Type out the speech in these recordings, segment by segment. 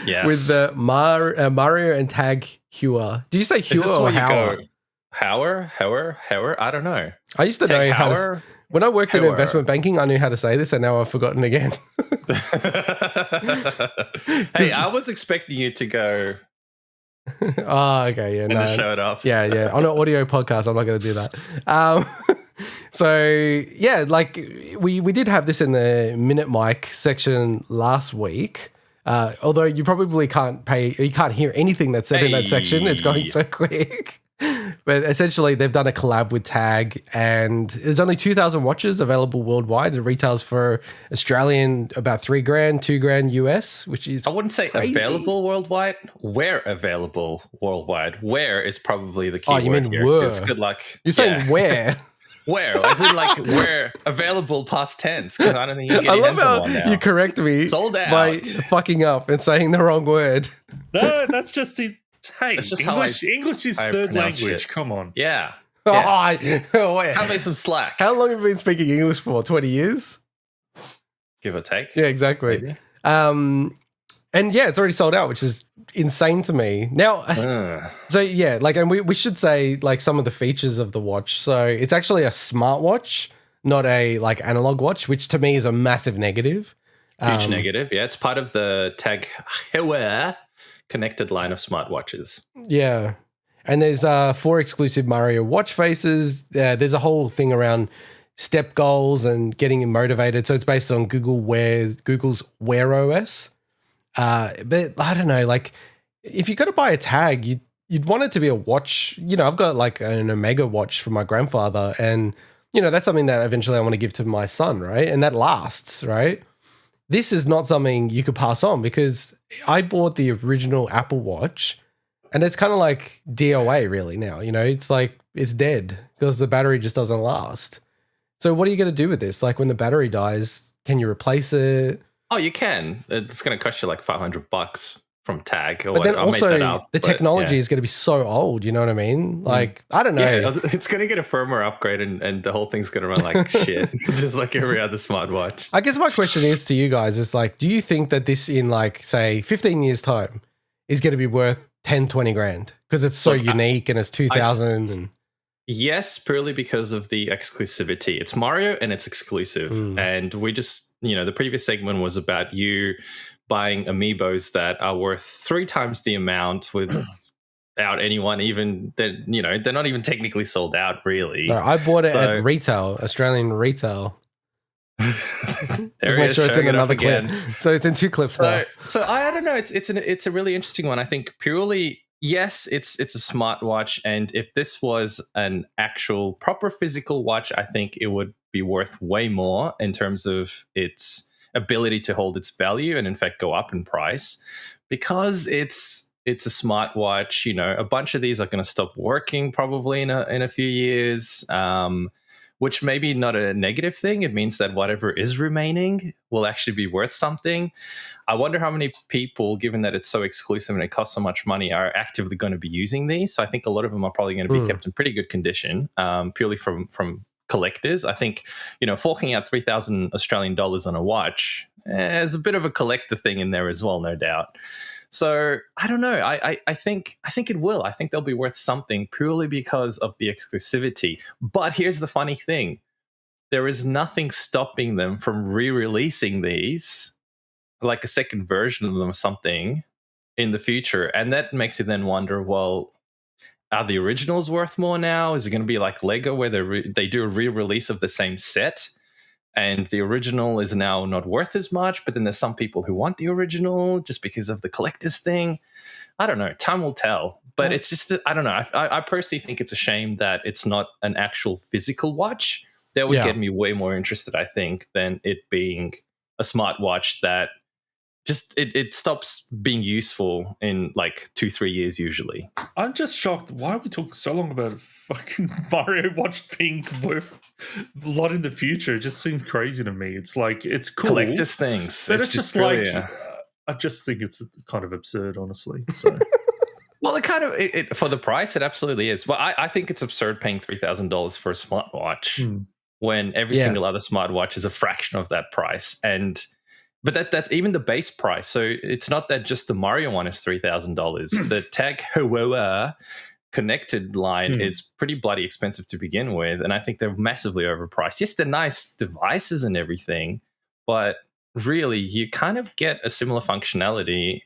Yes. With the Mario and Tag Heuer. Do you say Heuer or Hauer? Hauer? I don't know. I used to Tag know how to... Hauer? When I worked in Heuer. investment banking, I knew how to say this, and now I've forgotten again. Hey, I was expecting you to go... Oh, okay, yeah. And to show it off. Yeah. On an audio podcast, I'm not going to do that. So, yeah, like we did have this in the Minute Mic section last week. Although you probably can't hear anything that's said in that section. It's going so quick. But essentially, they've done a collab with Tag, and there's only 2,000 watches available worldwide. It retails for Australian about $3,000, $2,000 US, which is I wouldn't say crazy. Available worldwide. Where available worldwide? Where is probably the key word. Oh, you mean here. were? Good luck. You're saying where? Where? Is it like where available past tense? Because I don't think you can get I your love hands on how one now. you correct me Sold out. by fucking up and saying the wrong word. No, that's just the... Hey, That's just English is third pronounce language. shit. Come on. Yeah. Cut me some slack. How long have you been speaking English for? 20 years? Give or take. Yeah, exactly. Maybe. And yeah, it's already sold out, which is insane to me. Now, so yeah, like, and we should say like some of the features of the watch. So it's actually a smartwatch, not a like analog watch, which to me is a massive negative. Huge negative. Yeah, it's part of the Tag Heuer connected line of smartwatches. Yeah. And there's 4 exclusive Mario watch faces. There's a whole thing around step goals and getting him motivated. So it's based on Google's Wear OS. But I don't know, like if you're going to buy a Tag, you'd want it to be a watch. You know, I've got like an Omega watch for my grandfather, and you know, that's something that eventually I want to give to my son, right? And that lasts, right? This is not something you could pass on because I bought the original Apple Watch and it's kind of like DOA really now, you know, it's like it's dead because the battery just doesn't last. So what are you going to do with this? Like when the battery dies, can you replace it? Oh, you can. It's going to cost you like $500 from Tag. But then also the technology is going to be so old, you know what I mean? Like, I don't know. Yeah, it's going to get a firmware upgrade and the whole thing's going to run like shit, just like every other smartwatch. I guess my question is to you guys is like, do you think that this in like, say, 15 years time is going to be worth 10, 20 grand? Because it's so unique and it's 2000 and... Yes, purely because of the exclusivity. It's Mario and it's exclusive. And we just, you know, the previous segment was about you buying amiibos that are worth 3 times the amount without anyone even, that, you know, they're not even technically sold out, really. No, I bought it at retail, Australian retail. Just make sure it's in another clip. So it's in 2 clips now. So I don't know. It's a really interesting one. I think purely, yes, it's a smartwatch, and if this was an actual proper physical watch, I think it would be worth way more in terms of its ability to hold its value and in fact go up in price. Because it's a smartwatch, you know, a bunch of these are going to stop working probably in a few years, which may be not a negative thing. It means that whatever is remaining will actually be worth something. I wonder how many people, given that it's so exclusive and it costs so much money, are actively going to be using these. So I think a lot of them are probably going to be kept in pretty good condition, purely from collectors. I think, you know, forking out 3,000 Australian dollars on a watch, there's a bit of a collector thing in there as well, no doubt. So I don't know. I think it will. I think they'll be worth something purely because of the exclusivity. But here's the funny thing. There is nothing stopping them from re-releasing these, like a second version of them or something, in the future. And that makes you then wonder, well, are the originals worth more now? Is it going to be like Lego where they do a re-release of the same set and the original is now not worth as much, but then there's some people who want the original just because of the collector's thing? I don't know. Time will tell. But it's just, I don't know. I personally think it's a shame that it's not an actual physical watch. That would get me way more interested, I think, than it being a smartwatch that just it stops being useful in like 2-3 years usually. I'm just shocked. Why are we talking so long about a fucking Mario watch being worth a lot in the future? It just seems crazy to me. It's like, it's cool. Collectors things. But it's just like, I just think it's kind of absurd, honestly. So. Well, it kind of, for the price, it absolutely is. Well, I think it's absurd paying $3,000 for a smartwatch when every single other smartwatch is a fraction of that price. And But that's even the base price. So it's not that just the Mario one is $3,000. The Tag Heuer connected line is pretty bloody expensive to begin with, and I think they're massively overpriced. Yes, they're nice devices and everything, but really you kind of get a similar functionality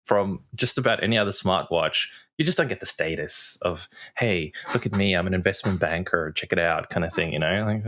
from just about any other smartwatch. You just don't get the status of, hey, look at me, I'm an investment banker, check it out, kind of thing, you know? Like,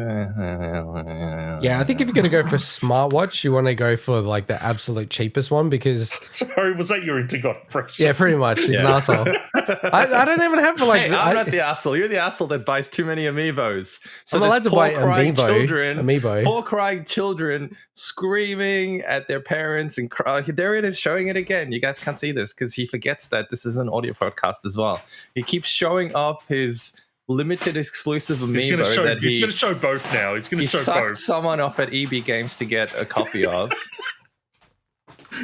yeah, I think if you're going to go for a smartwatch, you want to go for like the absolute cheapest one because... Sorry, was that your Intergot impression? Yeah, pretty much. He's an asshole. I don't even have like... Hey, I'm not the asshole. You're the asshole that buys too many Amiibos. So I'm allowed to buy Amiibo. Poor crying children screaming at their parents and cry. There it is, showing it again. You guys can't see this because he forgets that this is an audio podcast as well. He keeps showing off his limited exclusive Amiibo. He's going to show both now. He's going to show both. Someone off at EB Games to get a copy of.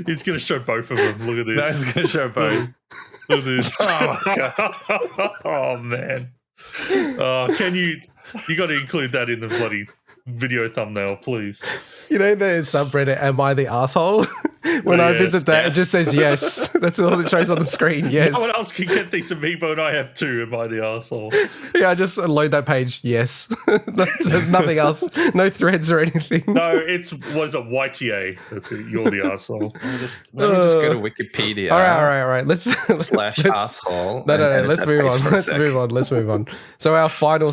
He's going to show both of them. Look at this. No, he's going to show both. Look at this. Oh man. Can you got to include that in the bloody video thumbnail, please. You know the subreddit, am I the asshole? When I visit that, it just says yes. That's all it shows on the screen, yes. No one else can get these Amiibo and I have two, am I the asshole? Yeah, I just load that page, yes. There's nothing else. No threads or anything. No, it's, what is it, YTA? That's it, you're the asshole. Let me just go to Wikipedia. All right. Let's /asshole. No, let's move on. Let's move on. So our final